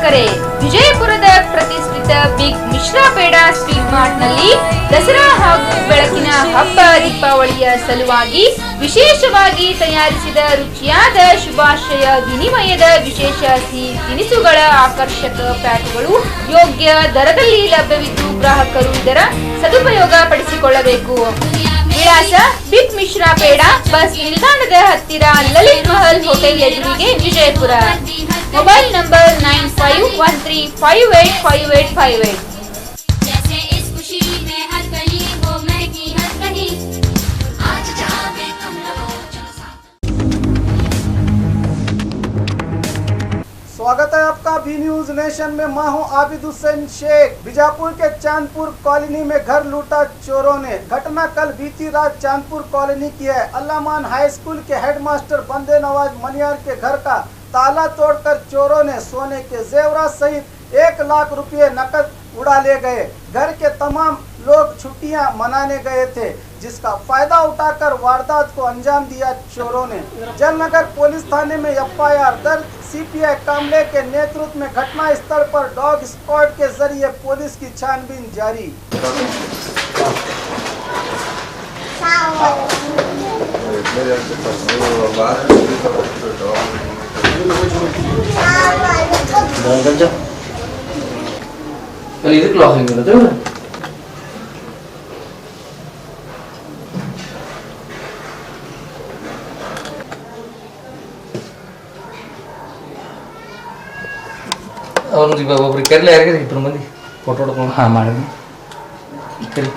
ವೀಕ್ಷಕರೇ, ವಿಜಯಪುರದ ಪ್ರತಿಷ್ಠಿತ big Mishra peda sweet mart ನಲ್ಲಿ ದಸರಾ ಹಾಗೂ ಬೆಳಕಿನ ಹಬ್ಬ ದೀಪಾವಳಿಯ ಸಲುವಾಗಿ ವಿಶೇಷವಾಗಿ ತಯಾರಿಸಿದ ರುಚಿಯಾದ ಶುಭಾಶಯ ವಿನಿಮಯದ ವಿಶೇಷ ಸಿಹಿ ತಿನಿಸುಗಳ ಆಕರ್ಷಕ ಪ್ಯಾಕ್ಗಳು ಯೋಗ್ಯ ದರದಲ್ಲಿ ಲಭ್ಯವಿದ್ದು ಗ್ರಾಹಕರು ಇದರ ಸದುಪಯೋಗ ಪಡಿಸಿಕೊಳ್ಳಬೇಕು. ವಿಳಾಸ ಬಿಗ್ ಮಿಶ್ರಾ ಪೇಡ, ಬಸ್ ನಿಲ್ದಾಣದ ಹತ್ತಿರ, ಲಲಿತ್ ಮಹಲ್ ಹೋಟೆಲ್ ಎದುರಿಗೆ, ವಿಜಯಪುರ. Mobile number 9513585858. स्वागत है आपका बी न्यूज नेशन में। मैं हूं आबिद हुसैन शेख। बीजापुर के चांदपुर कॉलोनी में घर लूटा चोरों ने। घटना कल बीती रात चांदपुर कॉलोनी की है। अल्लामान हाई स्कूल के हेडमास्टर बंदे नवाज मनियार के घर का ताला तोड़कर चोरों ने सोने के जेवरात सहित 1 लाख रुपए नकद उड़ा ले गए। घर के तमाम लोग छुट्टियां मनाने गए थे, जिसका फायदा उठाकर वारदात को अंजाम दिया चोरों ने। जलनगर पुलिस थाने में FIR दर्ज। CPI कामले के नेतृत्व में घटना स्थल पर डॉग स्क्वाड के जरिए पुलिस की छानबीन जारी। ಒಬ್ರಿಗೆ ಕರ್ಲಿ ಯಾರಿಗಾರ ಇಬ್ಬರು ಮಂದಿ ಫೋಟೋ ಹೊಡ್ಕೊಂಡು ಹಾಂ ಮಾಡಿ ಕರಿ.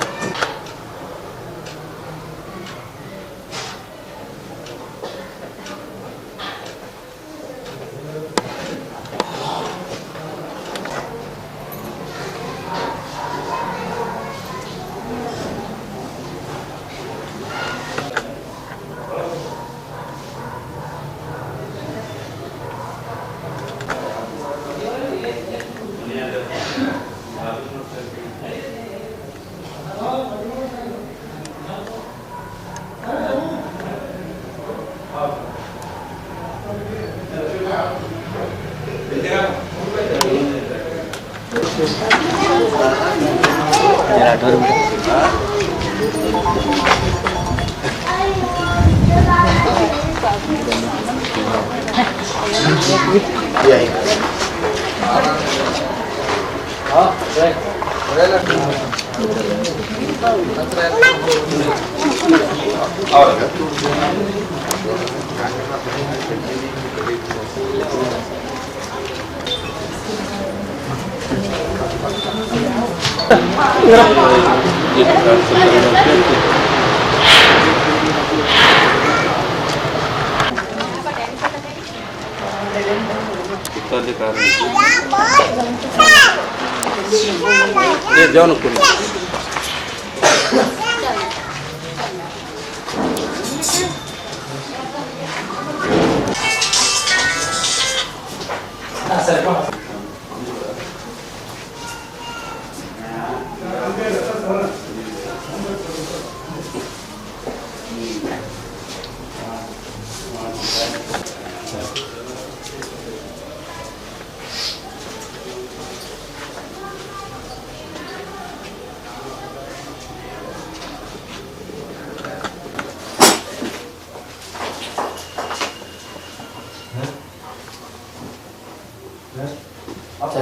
जाओ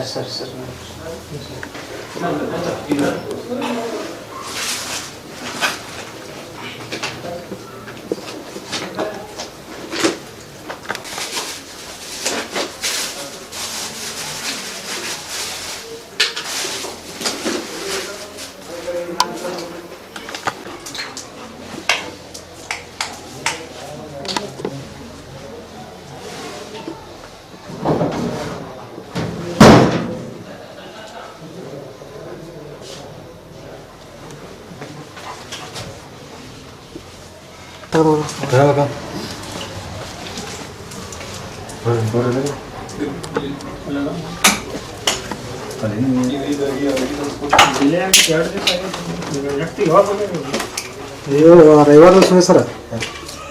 सर सर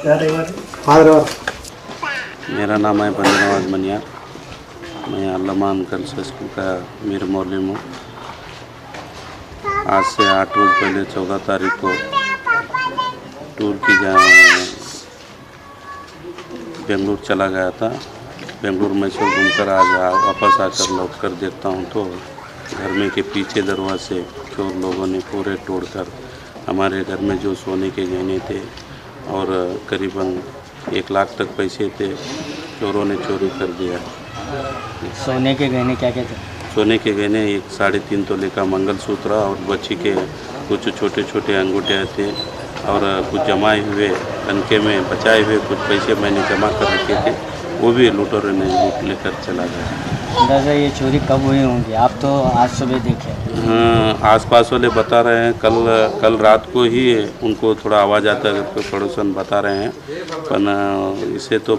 रविवार सर मेरा नाम है बंदे नवाज मनियार। मैं अल्लामान गर्ल्स स्कूल का मीर मौलवी हूँ। आज से 8 रोज़ पहले 14 तारीख को टूर की बेंगलुरु चला गया था। बेंगलुरु मैसूर घूमकर आज वापस आकर लौट कर देखता हूँ तो घर में के पीछे दरवाजे से चोर लोगों ने पूरे तोड़कर हमारे घर में जो सोने के गहने थे और करीबन 1 लाख तक पैसे थे, चोरों ने चोरी कर दिया। सोने के गहने क्या क्या थे? सोने के गहने 3.5 तोले का मंगलसूत्र और बच्ची के कुछ छोटे छोटे अंगूठे थे और कुछ जमाए हुए तनखे में बचाए हुए कुछ पैसे मैंने जमा कर रखे थे, वो भी लूटों ने लूट लेकर चला गया। अंदाज़ा ये चोरी कब हुई होंगी? आप तो आज सुबह देखे। हाँ, आसपास वाले बता रहे हैं कल रात को ही उनको थोड़ा आवाज़ आता है, करके पड़ोसन बता रहे हैं, पर इसे तो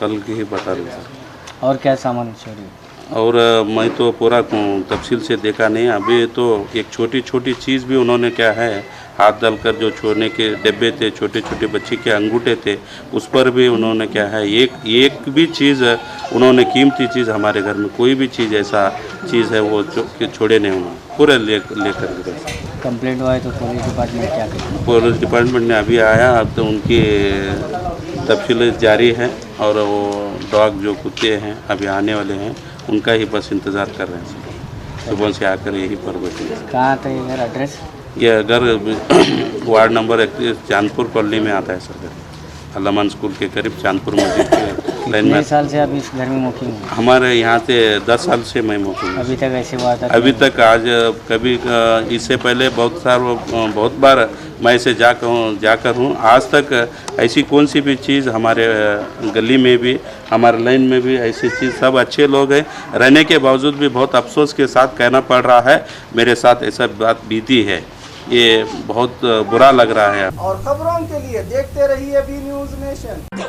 कल की ही बता रहे हैं। और क्या सामान चोरी? और मैं तो पूरा तफसील से देखा नहीं। अभी तो एक छोटी छोटी चीज़ भी उन्होंने क्या है हाथ डालकर जो छोड़ने के डिब्बे थे, छोटे छोटे बच्चे के अंगूठे थे, उस पर भी उन्होंने क्या है एक भी चीज़ उन्होंने कीमती चीज़ हमारे घर में कोई भी चीज़ ऐसा चीज़ है वो छोड़े नहीं, उन्होंने पूरे लेकर गए। कंप्लेंट हुआ है तो पुलिस डिपार्टमेंट क्या करें? पुलिस डिपार्टमेंट ने अभी आया, अब तो उनकी तफसील जारी है और वो डॉग जो कुत्ते हैं अभी आने वाले हैं, उनका ही बस इंतज़ार कर रहे हैं। सुबह से आकर यही पर बैठे। कहाँ था ये घर? एड्रेस? यह घर वार्ड नंबर 31 चांदपुर कॉलोनी में आता है सर। घर अल्लामान स्कूल के करीब चांदपुर मस्जिद के लाइन में। कितने साल से आप इस घर में मुखी हैं? हमारे यहाँ से 10 साल से मैं मुखी हूँ। अभी तक ऐसे हुआ था? अभी तक आज कभी इससे पहले बहुत बार मैं इसे जाकर हूँ। आज तक ऐसी कौन सी भी चीज़ हमारे गली में भी हमारे लाइन में भी ऐसी चीज़, सब अच्छे लोग हैं रहने के बावजूद भी बहुत अफसोस के साथ कहना पड़ रहा है मेरे साथ ऐसा बात बीती है। ये बहुत बुरा लग रहा है। और खबरों के लिए देखते रहिए B news nation.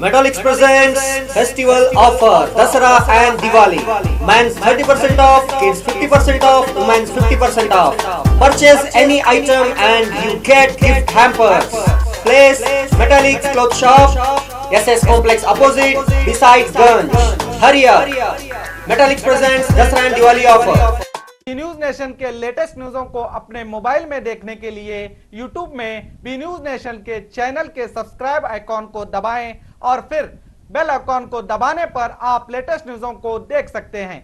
Metallics presents festival offer Dasara and Diwali. Men's 30% off, kids 50% off, women's 50% off. Purchase any item and you get gift hampers. Place Metallics Cloth Shop, SS Complex opposite, beside Ganj. Hurry up! Metallics presents Dasara and Diwali offer. B news nation के latest न्यूज़ों को अपने mobile में देखने के लिए YouTube में B news nation के चैनल के सब्सक्राइब आइकॉन को दबाएं और फिर बेल आइकॉन को दबाने पर आप लेटेस्ट न्यूज़ों को देख सकते हैं।